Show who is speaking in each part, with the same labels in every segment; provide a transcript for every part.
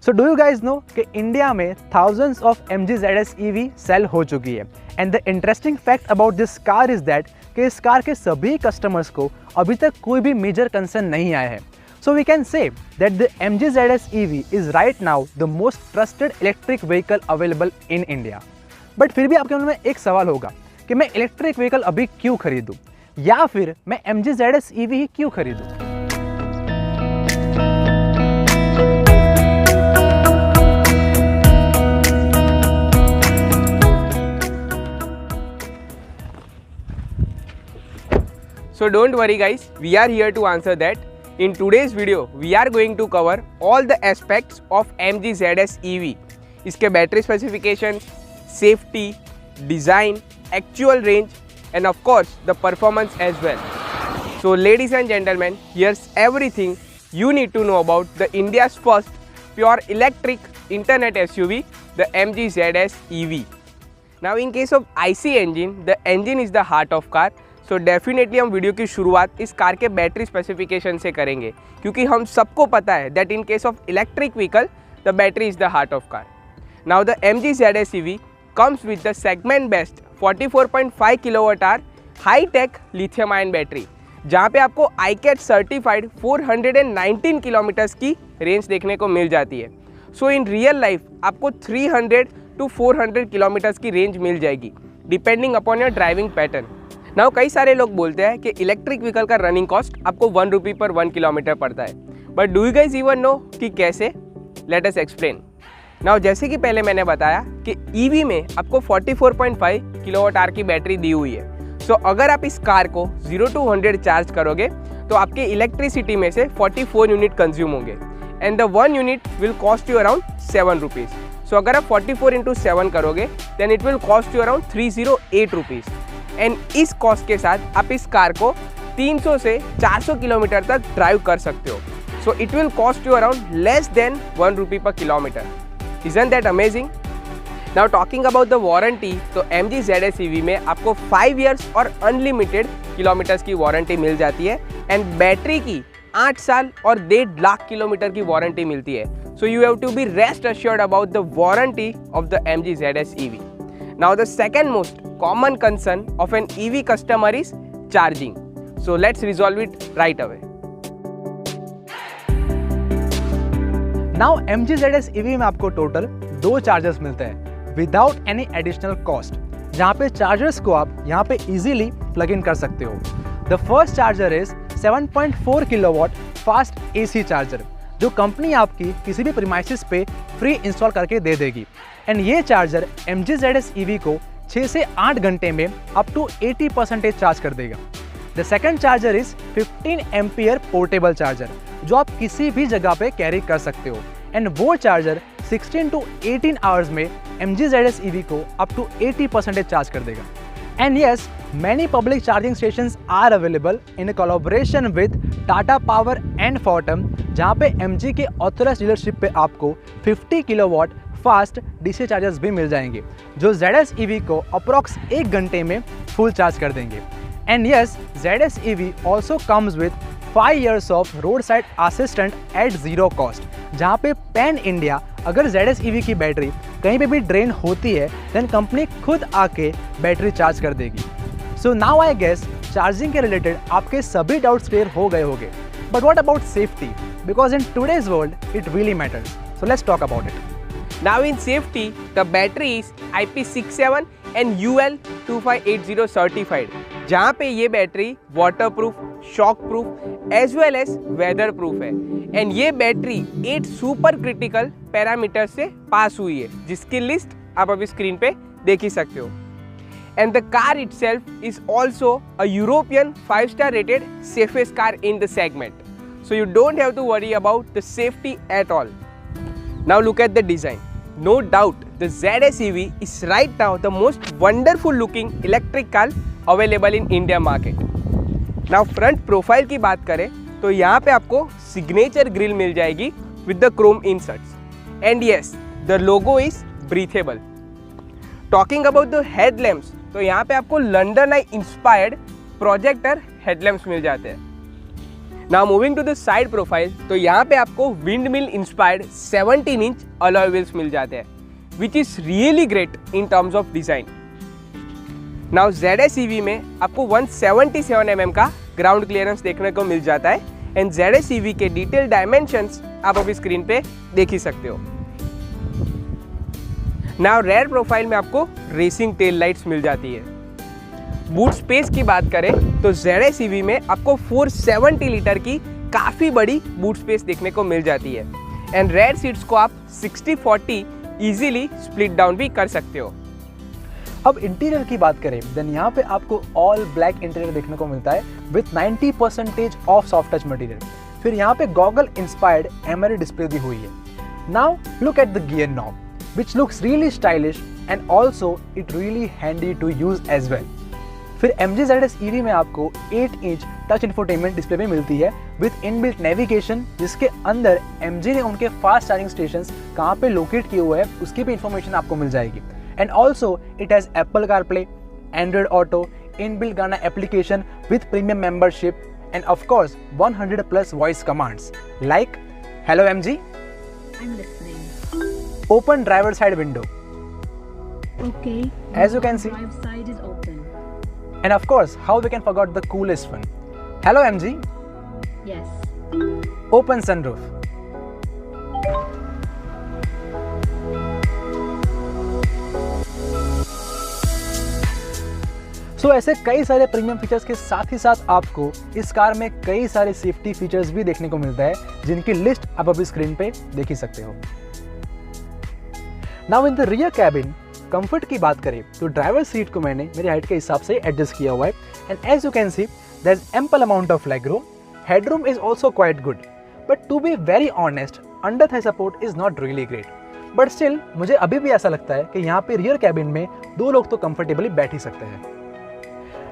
Speaker 1: So do you guys know कि India में thousands of MG ZS EV sale हो चुकी है। And the interesting fact about this car is that कि इस कार के सभी कस्टमर्स को अभी तक कोई भी मेजर कंसर्न नहीं आया है। So we can say that the MG ZS EV is right now the most trusted electric vehicle available in India. But फिर भी आपके मन में एक सवाल होगा कि मैं इलेक्ट्रिक व्हीकल अभी क्यों खरीदूं, या फिर मैं MG ZS EV ही क्यों खरीदूं।
Speaker 2: So don't worry guys, we are here to answer that. In today's video, we are going to cover all the aspects of MG ZS EV. इसके battery specification, safety, design, actual range and of course the performance as well. So ladies and gentlemen, here's everything you need to know about the India's first pure electric internet SUV, the MG ZS EV. Now in case of IC engine, the engine is the heart of car. So definitely हम video की शुरुआत इस car के battery specification से करेंगे, क्योंकि हम सबको पता है that in case of electric vehicle the battery is the heart of car. Now the MG ZS EV comes with the segment best 44.5 kWh high tech lithium ion battery, जहाँ पे आपको ICAT सर्टिफाइड 419 किलोमीटर्स की range देखने को मिल जाती है। सो in real life आपको 300 to 400 kilometres की रेंज मिल जाएगी depending upon your driving pattern. Now कई सारे लोग बोलते हैं कि इलेक्ट्रिक व्हीकल का रनिंग कॉस्ट आपको 1 रुपी पर 1 किलोमीटर पड़ता है, but do you guys even know कि कैसे? Let us explain. नाउ जैसे कि पहले मैंने बताया कि EV में आपको 44.5 kWh की बैटरी दी हुई है। सो अगर आप इस कार को 0 to 100 चार्ज करोगे तो आपके इलेक्ट्रिसिटी में से 44 यूनिट कंज्यूम होंगे and the 1 unit will cost you around 7 rupees. So अगर आप 44 × 7 करोगे then it will cost you around 308 rupees. And इस कॉस्ट के साथ आप इस कार को 300 से 400 किलोमीटर तक ड्राइव कर सकते हो। So it will cost you around less than 1 रुपी पर kilometre. Isn't that amazing? Now talking about the warranty, तो MG ZS EV में आपको 5 इयर्स और अनलिमिटेड किलोमीटर्स की वारंटी मिल जाती है एंड बैटरी की 8 साल और 1.5 लाख किलोमीटर की वारंटी मिलती है। So you have to be rest assured about the warranty of the MG ZS EV. Now the second most common concern of an EV customer is charging. So let's resolve it right away.
Speaker 1: Now MG ZS EV में आपको total 2 chargers मिलते हैं without any additional cost, जहाँ पे chargers को आप यहाँ पे इजीली प्लग इन कर सकते हो। The first charger is 7.4 kW fast AC charger, जो कंपनी आपकी किसी भी प्रीमाइसिस पे फ्री इंस्टॉल करके दे देगी। एंड ये चार्जर MG ZS EV को 6 से 8 घंटे में अप टू 80% चार्ज कर देगा। The second charger is 15 ampere portable charger, जो आप किसी भी जगह पे कैरी कर सकते हो एंड वो चार्जर 16 to 18 आवर्स में MG ZS EV को अप टू 80% चार्ज कर देगा। And yes, many public charging stations are available in collaboration with Tata power and Fortum, जहाँ पे MG के ऑथराइज्ड डीलरशिप पे आपको 50 किलोवाट फास्ट DC चार्जर्स भी मिल जाएंगे, जो ZS EV को अप्रॉक्स 1 घंटे में फुल चार्ज कर देंगे। And yes, ZS EV also comes with 5 years of road side assistant eight zero cost, जहाँ पे पैन इंडिया अगर ZS EV की बैटरी कहीं पे भी ड्रेन होती है देन कंपनी खुद आके बैटरी चार्ज कर देगी। So now I guess charging के रिलेटेड आपके सभी डाउट्स क्लियर हो गए होंगे, but what about safety? Because in today's world it really matters. So let's talk about it.
Speaker 2: Now in safety, the battery is IP67 and UL 2580 certified, जहाँ पे ये battery waterproof, shockproof as well as weather proof है and ये battery 8 super critical parameter से pass हुई है, जिसकी list आप अभी स्क्रीन पे देख ही सकते हो। And the car itself is also a European 5-star rated safest car in the segment, so you don't have to worry about the safety at all. Now look at the design. No doubt the ZS EV is right now the most wonderful looking electric car available in India market. Now front profile की बात करें तो यहाँ पे आपको signature grill मिल जाएगी with the chrome inserts. And yes, the logo is breathable. Talking about the headlamps, तो यहाँ पे आपको London Eye inspired projector headlamps मिल जाते हैं। Now moving to the side profile, तो यहाँ पे आपको wind mill inspired 17 inch alloy wheels मिल जाते हैं, which is really great in terms of design. Now ZS EV में आपको 177 mm का ग्राउंड क्लियरेंस देखने को मिल जाता है एंड ZS EV के डिटेल डायमेंशंस आप अभी स्क्रीन पे देख ही सकते हो। नाउ रेयर प्रोफाइल में आपको रेसिंग टेल लाइट्स मिल जाती है। बूट स्पेस की बात करें तो ZS EV में आपको 470 लीटर की काफ़ी बड़ी बूट स्पेस देखने को मिल जाती है एंड रेयर सीट्स को आप 60-40 इजीली स्प्लिट डाउन भी कर सकते हो।
Speaker 1: अब इंटीरियर की बात करें देन यहाँ पे आपको ऑल ब्लैक इंटीरियर देखने को मिलता है with 90% of soft touch material. फिर यहाँ पे गॉगल इंस्पायर्ड एमआरआई डिस्प्ले दी हुई है। Now look at the gear knob which looks really stylish and also it really handy to use as well. फिर MG ZS EV में आपको 8 inch touch infotainment display भी मिलती है विद इनबिल्ट नेविगेशन, जिसके अंदर MG ने उनके फास्ट चार्जिंग स्टेशंस कहाँ पे लोकेट किए हुए हैं उसकी भी इंफॉर्मेशन आपको मिल जाएगी। And also it has Apple CarPlay, Android auto, inbuilt Gaana application with premium membership and of course 100+ voice commands like hello MG, open driver side window,
Speaker 3: Okay.
Speaker 1: As you can see.
Speaker 3: Drive side is open.
Speaker 1: and of course how we can forget the coolest one, hello MG,
Speaker 3: Yes.
Speaker 1: open sunroof. सो ऐसे कई सारे premium features के साथ ही साथ आपको इस car में कई सारे सेफ्टी फीचर्स भी देखने को मिलता है जिनकी लिस्ट आप अभी स्क्रीन पे देख ही सकते हो। Now in the rear cabin comfort की बात करें तो ड्राइवर सीट को मैंने मेरी हाइट के हिसाब से एडजस्ट किया हुआ है and as you can see there is ample amount of leg room, headroom is also quite good, but to be very honest under thigh support is not really great, but still मुझे अभी भी ऐसा लगता है कि यहाँ पे rear cabin में 2 लोग तो कंफर्टेबली बैठ ही सकते हैं।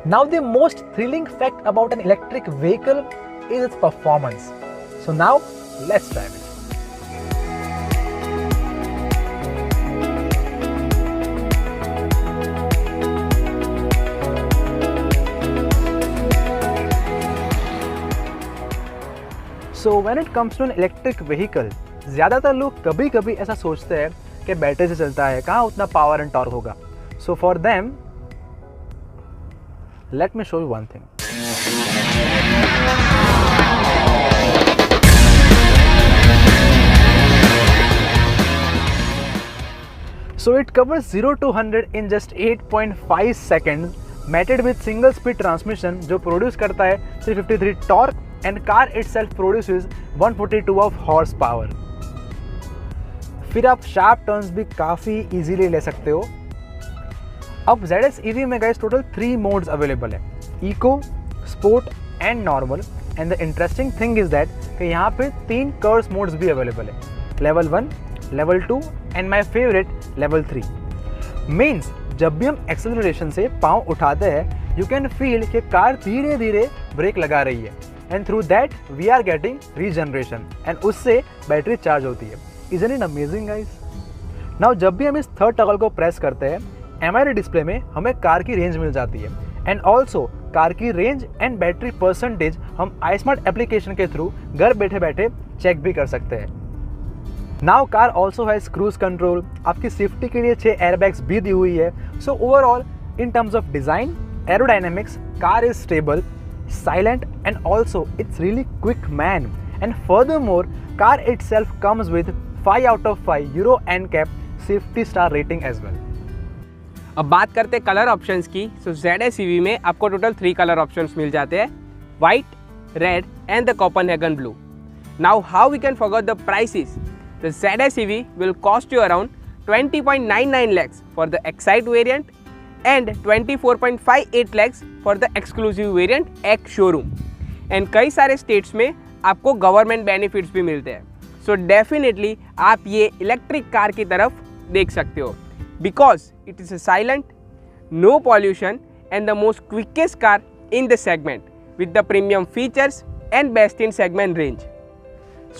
Speaker 1: Now the most thrilling fact about an electric vehicle is its performance. So now let's dive in. So when it comes to an electric vehicle, ज़्यादातर लोग कभी-कभी ऐसा सोचते हैं कि बैटरी से चलता है, कहाँ उतना पावर एंड टॉर्क होगा। So for them, let me show you one thing. So it covers 0 to 100 in just 8.5 seconds, mated with single speed transmission जो प्रोड्यूस करता है 353 torque and car itself produces 142 of horse power. फिर आप sharp turns भी काफ़ी easily ले सकते हो। अब ZS EV में गाइस टोटल 3 मोड्स अवेलेबल है, eco, sport and normal, and the interesting thing is that कि यहाँ पे 3 कर्व्स मोड्स भी अवेलेबल है, level 1, level 2 and my favourite level 3। Means जब भी हम एक्सेलरेशन से पाँव उठाते हैं यू कैन फील कि कार धीरे धीरे ब्रेक लगा रही है and through that we are getting regeneration and उससे बैटरी चार्ज होती है। Isn't it amazing guys? Now जब भी हम इस थर्ड टॉगल को प्रेस करते हैं एमआरआई डिस्प्ले में हमें कार की रेंज मिल जाती है एंड ऑल्सो कार की रेंज एंड बैटरी परसेंटेज हम iSmart एप्लीकेशन के थ्रू घर बैठे बैठे चेक भी कर सकते हैं। Now car also has cruise control, आपकी सेफ्टी के लिए 6 एयरबैग्स भी दी हुई है। So overall in terms of design, aerodynamics, car is stable, silent and also it's really quick man, and furthermore car itself comes with 5 out of 5 Euro NCAP safety star rating as well.
Speaker 2: अब बात करते हैं colour options की। सो ZS EV में आपको total 3 colour options मिल जाते हैं, white, red and the Copenhagen blue. Now how we can forget the prices? The ZS EV will cost you around 20.99 lakhs for the Excite variant and 24.58 lakhs for the exclusive variant X showroom. And कई सारे states में आपको government benefits भी मिलते हैं। So definitely आप ये electric car की तरफ देख सकते हो because it is a silent, no pollution and the most quickest car in the segment with the premium features and best in segment range.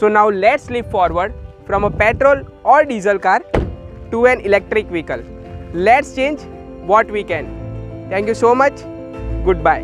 Speaker 2: So now let's live forward from a petrol और diesel car to an electric vehicle. Let's change what we can. Thank you so much. Goodbye.